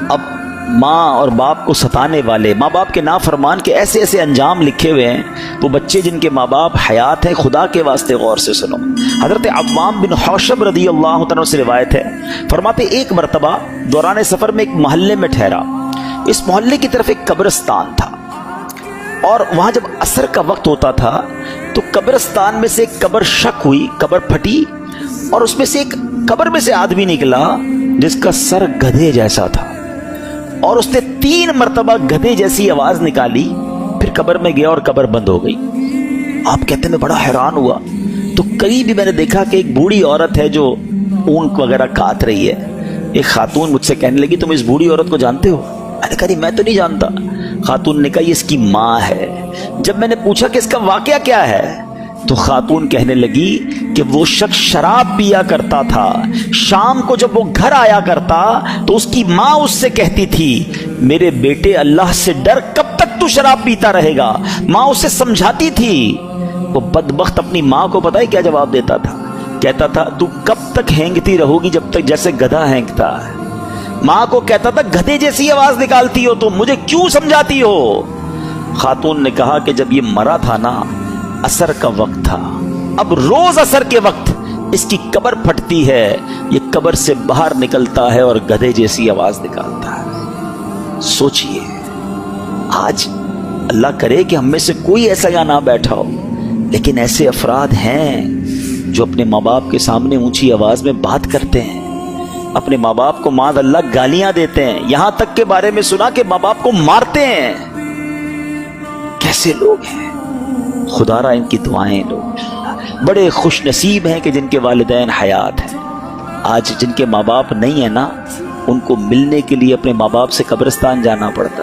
اب ماں اور باپ کو ستانے والے، ماں باپ کے نافرمان کے ایسے ایسے انجام لکھے ہوئے ہیں. وہ بچے جن کے ماں باپ حیات ہیں، خدا کے واسطے غور سے سنو. حضرت عوام بن حوشب رضی اللہ عنہ سے روایت ہے، فرماتے ایک مرتبہ دوران سفر میں ایک محلے میں ٹھہرا. اس محلے کی طرف ایک قبرستان تھا، اور وہاں جب عصر کا وقت ہوتا تھا تو قبرستان میں سے ایک قبر شک ہوئی، قبر پھٹی، اور اس میں سے ایک قبر میں سے آدمی نکلا جس کا سر گدھے جیسا تھا، اور اس نے 3 مرتبہ گدھے جیسی آواز نکالی. پھر قبر میں گیا اور قبر بند ہو گئی. آپ کہتے ہیں میں بڑا حیران ہوا. تو قریب ہی میں نے دیکھا کہ ایک بوڑھی عورت ہے جو اون وغیرہ کاٹ رہی ہے. ایک خاتون مجھ سے کہنے لگی تم اس بوڑھی عورت کو جانتے ہو؟ میں نے کہا نہیں میں تو نہیں جانتا. خاتون نے کہا یہ اس کی ماں ہے. جب میں نے پوچھا کہ اس کا واقعہ کیا ہے تو خاتون کہنے لگی کہ وہ شخص شراب پیا کرتا تھا. شام کو جب وہ گھر آیا کرتا تو اس کی ماں اس سے کہتی تھی میرے بیٹے اللہ سے ڈر، کب تک تو شراب پیتا رہے گا. ماں اسے سمجھاتی تھی. وہ بدبخت اپنی ماں کو پتہ ہے کیا جواب دیتا تھا؟ کہتا تھا تو کب تک ہینگتی رہو گی جب تک جیسے گدھا ہینگتا ہے. ماں کو کہتا تھا گدھے جیسی آواز نکالتی ہو تو مجھے کیوں سمجھاتی ہو. خاتون نے کہا کہ جب یہ مرا تھا نا عصر کا وقت تھا، اب روز عصر کے وقت اس کی قبر پھٹتی ہے، یہ قبر سے باہر نکلتا ہے اور گدھے جیسی آواز نکالتا ہے. سوچئے آج اللہ کرے کہ ہم میں سے کوئی ایسا یہاں نہ بیٹھا ہو، لیکن ایسے افراد ہیں جو اپنے ماں باپ کے سامنے اونچی آواز میں بات کرتے ہیں، اپنے ماں باپ کو معاذ اللہ گالیاں دیتے ہیں، یہاں تک کے بارے میں سنا کہ ماں باپ کو مارتے ہیں. کیسے لوگ ہیں؟ خدا را ان کی دعائیں لو. بڑے خوش نصیب ہیں کہ جن کے والدین حیات ہیں. آج جن کے ماں باپ نہیں ہیں نا، ان کو ملنے کے لیے اپنے ماں باپ سے قبرستان جانا پڑتا.